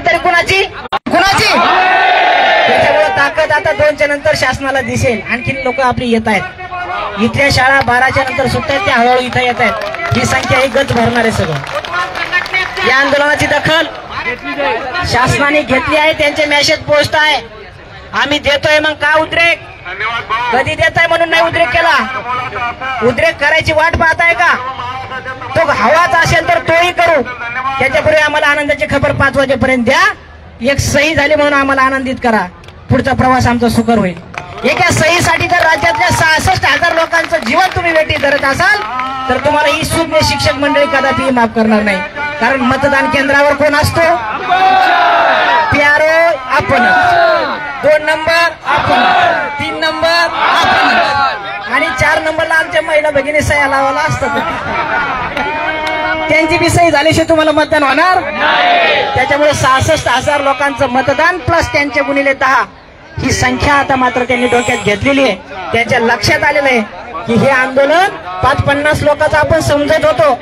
तरी कुणाची कुणाची त्याच्यामुळे ताकद आता 2च्या नंतर शासनाला दिसेल. आणखीन लोक आपली येत आहेत. इथल्या शाळा 12च्या नंतर सुटतात, त्या हळूहळू इथं येत आहेत. ही संख्या ही गच भरणार आहे. सगळं या आंदोलनाची दखल शासनाने घेतली आहे. त्यांचे मेसेज पोस्ट आहे. आम्ही देतोय, मग का उद्रेक कधी देताय म्हणून नाही उद्रेक केला. उद्रेक करायची वाट पाहताय का? तो हवाच असेल तर तोही करू. त्याच्यापूर्वी आम्हाला आनंदाची खबर 5 वाजेपर्यंत द्या. एक सही झाली म्हणून आम्हाला आनंदित करा. पुढचा प्रवास आमचा सुकर होईल. एका सहीसाठी जर राज्यातल्या 66,000 लोकांचं जीवन तुम्ही वेठी धरत असाल तर तुम्हाला ही सुज्ञ शिक्षक मंडळी कदापि माफ करणार नाही. कारण मतदान केंद्रावर कोण असतो? प्यारो आपण, 2 नंबर आपण, 3 नंबर आपण आणि 4 नंबरला आमच्या महिला भगिनी सह्या लावायला असतात. त्यांची बी सही झाल्याशिवाय तुम्हाला मतदान होणार. त्याच्यामुळे 66,000 लोकांचं मतदान प्लस त्यांचे गुणिले 10 ही संख्या आता मात्र त्यांनी डोक्यात घेतलेली आहे. त्यांच्या लक्षात आलेलं आहे की हे आंदोलन 5-50 लोकांचं आपण समजत होतो.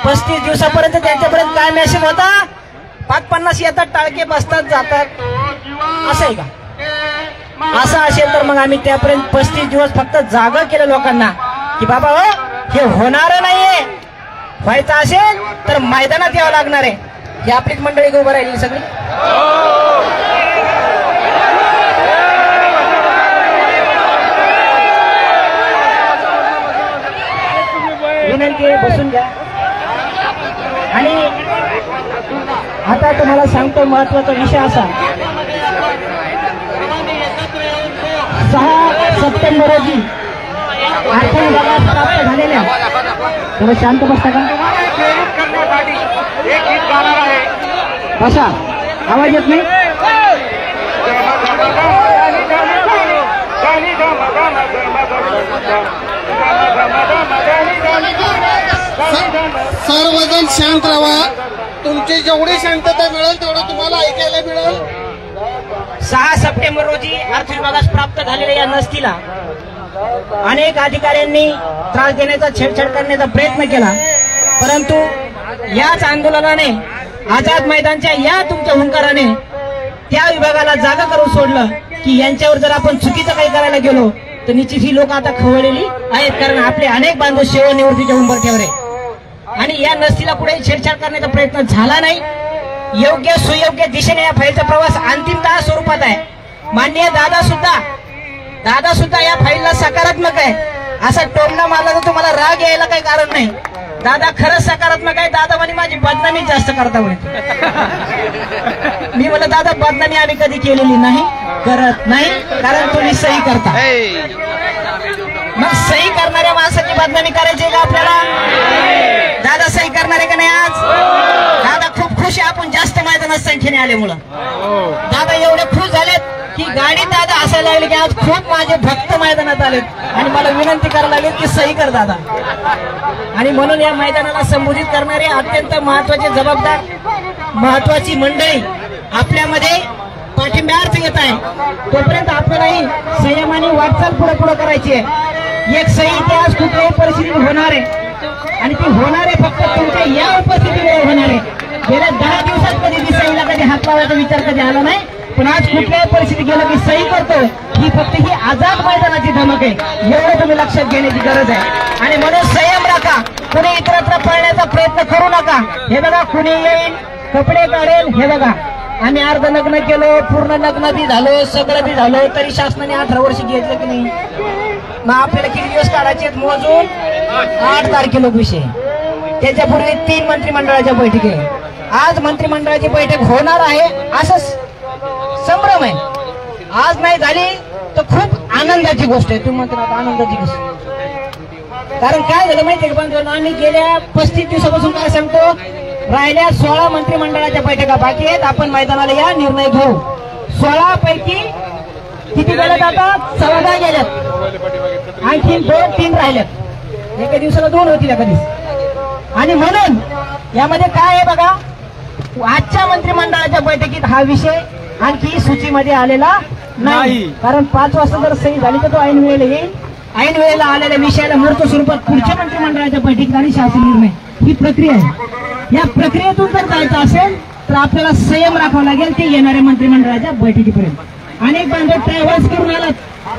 35 दिवसापर्यंत त्यांच्यापर्यंत काय मेसेज होता? 5-50 येतात, टाळके बसतात, जातात. असं आहे का? असं असेल तर मग आम्ही त्यापर्यंत 35 दिवस फक्त जागा केलं लोकांना की बाबा हो हे होणार नाहीये. व्हायचं असेल तर मैदानात यावं लागणार आहे. ही आपलीच मंडळी उभं राहिली सगळी. विनंती बसून घ्या. आणि आता तुम्हाला सांगतो महत्वाचा विषय असा, 6 सप्टेंबर रोजी आर्थिक विभागात प्राप्त झालेल्या, थोडं शांत बसता का? बसा, आवाज येत नाही. सर्वजण शांत राहा. तुमची जेवढी शांतता मिळेल तेवढं तुम्हाला ऐकायला मिळेल. 6 सप्टेंबर रोजी अर्थ विभागास प्राप्त झालेल्या या नसतीला अनेक अधिकाऱ्यांनी त्रास देण्याचा, छेडछाड करण्याचा प्रयत्न केला. परंतु याच आंदोलनाने, आझाद मैदानच्या या तुमच्या हुंकाराने त्या विभागाला जागा करून सोडलं की यांच्यावर जर आपण चुकीचं काही करायला गेलो तर निश्चित ही लोक आता खवळलेली आहेत. कारण आपले अनेक बांधव सेवानिवृत्तीच्या उंबरठ्यावर आहे. आणि या नसतीला कुठेही छेडछाड करण्याचा प्रयत्न झाला नाही. योग्य सुयोग्य दिशेने या फाईलचा प्रवास अंतिमतः स्वरूपात आहे. माननीय दादा सुद्धा या फाईलला सकारात्मक आहे. असा टोमणा मारला तर तुम्हाला राग यायला काही कारण नाही. दादा खरंच सकारात्मक आहे. दादा म्हणे माझी बदनामी जास्त करता म्हणे. मी म्हणलं दादा बदनामी आम्ही कधी केलेली नाही, करत नाही, कारण तुम्ही सही करता. मग सही करणाऱ्या माणसाची बदनामी करायची का आपल्याला? दादा सही करणारे का नाही आज? दादा खूप खुश आहे आपण जास्त मैदानात संख्येने आल्यामुळं. दादा एवढे खुश झालेत की गाडी दादा असायला लागली की आज खूप माझे भक्त मैदानात आलेत आणि मला विनंती करायला लागलीत की सही कर दादा. आणि म्हणून या मैदानाला संबोधित करणारे अत्यंत महत्वाचे, जबाबदार, महत्वाची मंडळी आपल्यामध्ये पाठिंब्यार्थ येत आहे. तोपर्यंत आपल्यालाही संयमाने वाटचाल पुढे करायची आहे. एक सही इतिहास कुठल्याही परिस्थितीत होणार आहे आणि ती होणार आहे फक्त तुमच्या या उपस्थितीमुळे होणार आहे. गेल्या 10 दिवसात कधी ती सहीला कधी हात लावायचा विचार कधी आला नाही. पण आज कुठल्याही परिस्थितीत गेलं की सही करतो, ही फक्त ही आझाद मैदानाची धमक आहे. एवढं तुम्ही लक्षात घेण्याची गरज आहे. आणि म्हणून संयम राखा. कुणी इतरत्र पळण्याचा प्रयत्न करू नका. हे बघा, कुणी येईल कपडे काढेल. हे बघा, आम्ही अर्ध लग्न केलो, पूर्ण लग्न बी झालो, सगळं बी झालो, तरी शासनाने 18 वर्ष घेतलं की नाही. मग आपल्याला किती दिवस काढायचे मोजून? 8 तारखेला विषय. त्याच्यापूर्वी 3 मंत्रिमंडळाच्या बैठकी आहे. आज मंत्रिमंडळाची बैठक होणार आहे असं संभ्रम आहे. आज नाही झाली तर खूप आनंदाची गोष्ट आहे. तुम्ही म्हणता आनंदाची गोष्ट, कारण काय झालं माहितीये का बंधूंनो, आम्ही गेल्या 35 दिवसापासून काय सांगतो, राहिल्या 16 मंत्रिमंडळाच्या बैठका बाकी आहेत. आपण मैदानाला या, निर्णय घेऊ. 16 पैकी किती गेल्यात? आता 14 गेल्यात, आणखी 2-3 राहिल्यात. एका दिवसाला 2 होतील कधीच. आणि म्हणून यामध्ये काय आहे बघा, आजच्या मंत्रिमंडळाच्या बैठकीत हा विषय आणखी सूचीमध्ये आलेला नाही. कारण 5 वाजता जर सही झाली तर तो ऐन वेळेला येईल. ऐन वेळेला आलेल्या विषयाला मूर्त स्वरूपात पुढच्या मंत्रिमंडळाच्या बैठकीत आणि शासन निर्णय, ही प्रक्रिया आहे. या प्रक्रियेतून जर जायचं असेल तर तर आपल्याला संयम राखावा लागेल ते येणाऱ्या मंत्रिमंडळाच्या बैठकीपर्यंत. अनेक बांधव ट्रॅव्हल्स करून आलात.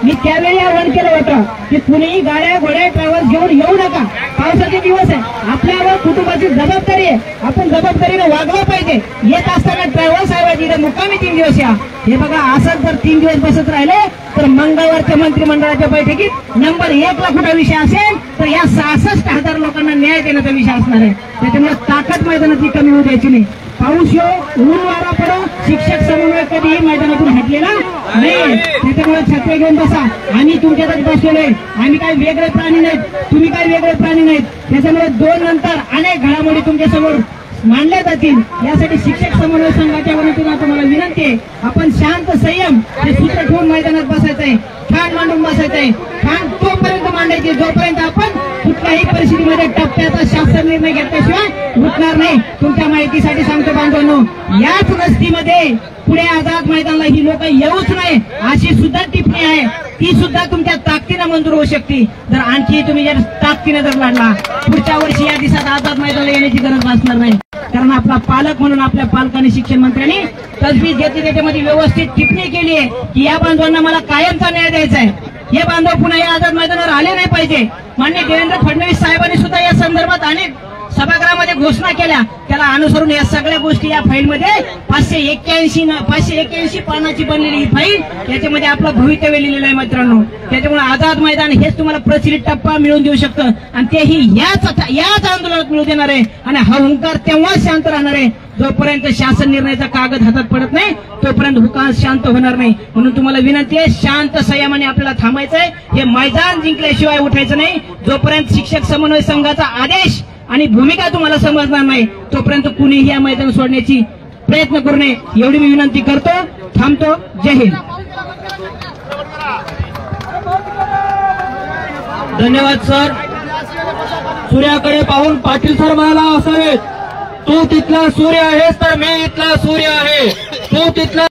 मी त्यावेळी आवाहन केलं होतं की कुणीही गाड्या घोड्या ट्रॅव्हल्स घेऊन येऊ नका. पावसाचे दिवस आहे, आपल्यावर कुटुंबाची जबाबदारी आहे, आपण जबाबदारीने वागलं पाहिजे. येत असताना ट्रॅव्हल्स ऐवजी इथे मुक्कामी 3 दिवस या. हे बघा, असंच जर 3 दिवस बसत राहिले तर मंगळवारच्या मंत्रिमंडळाच्या बैठकीत नंबर 1 ला कुठला विषय असेल तर या 66,000 लोकांना न्याय देण्याचा विषय असणार आहे. त्याच्यामुळे ताकद मैदानाची कमी होऊ द्यायची नाही. पाऊस येऊ, ऊन वारा पडो, शिक्षक समन्वय कधीही मैदानातून हटलेला नाही. त्याच्यामुळे छत्रे घेऊन बसा. आम्ही तुमच्यातच बसलेलो आहे. आम्ही काय वेगळे प्राणी नाहीत, तुम्ही काय वेगळे प्राणी नाहीत. त्याच्यामुळे 2 नंतर अनेक घडामोडी तुमच्या समोर मांडल्या जातील. यासाठी शिक्षक समन्वय संघाच्या वतीने तुम्हाला विनंती आहे, आपण शांत संयम हे सूत्र ठेवून मैदानात बसायचंय, ठाण मांडून बसायचंय. ठाण तोपर्यंत मांडायची जोपर्यंत आपण कुठल्याही परिस्थितीमध्ये टप्प्याचा शासन निर्णय घेतल्याशिवाय उठणार नाही. तुमच्या माहितीसाठी सांगतो बांधवांनो, याच नसतीमध्ये पुढे आझाद मैदानाला ही लोक येऊच नाही अशी सुद्धा टिप्पणी आहे. ती सुद्धा तुमच्या ताकदीनं मंजूर होऊ शकते जर आणखी तुम्ही जर ताकदीनं जर लढला. पुढच्या वर्षी या दिवसात आझाद मैदानाला येण्याची गरज भासणार नाही. कारण आपला पालक म्हणून आपल्या पालकांनी शिक्षण मंत्र्यांनी तजवीज घेतली, त्याच्यामध्ये व्यवस्थित टिप्पणी केली आहे की या बांधवांना मला कायमचा न्याय द्यायचा आहे. हे बांधव पुन्हा या आझाद मैदानावर आले नाही पाहिजे. माननीय देवेंद्र फडणवीस साहेबांनी सुद्धा या संदर्भात अनेक सभागृहामध्ये घोषणा केल्या. त्याला अनुसरून या सगळ्या गोष्टी या फाईलमध्ये 581 पानाची बनलेली ही फाईल, याच्यामध्ये आपलं भवितव्य लिहिलेलं आहे मित्रांनो. त्याच्यामुळे आझाद मैदान हेच तुम्हाला प्रचलित टप्पा मिळवून देऊ शकतं आणि तेही याच आंदोलनात मिळू देणार आहे. आणि हुंकार तेव्हाच शांत राहणार आहे जोपर्यंत शासन निर्णयाचा कागद हातात पडत नाही तोपर्यंत हुंकार शांत होणार नाही. म्हणून तुम्हाला विनंती आहे, शांत संयमाने आपल्याला थांबायचंय. हे मैदान जिंकल्याशिवाय उठायचं नाही. जोपर्यंत शिक्षक समन्वय संघाचा आदेश आणि भूमिका तुम्हाला समजणार नाही तोपर्यंत कुणीही या मैदान सोडण्याची प्रयत्न करू नये एवढी मी विनंती करतो. थांबतो. जय हिंद. धन्यवाद सर. सूर्याकडे पाहून पाटील सर म्हणाला असावे, तू तिथला सूर्य आहेस तर मी इथला सूर्य आहे. तू तिथला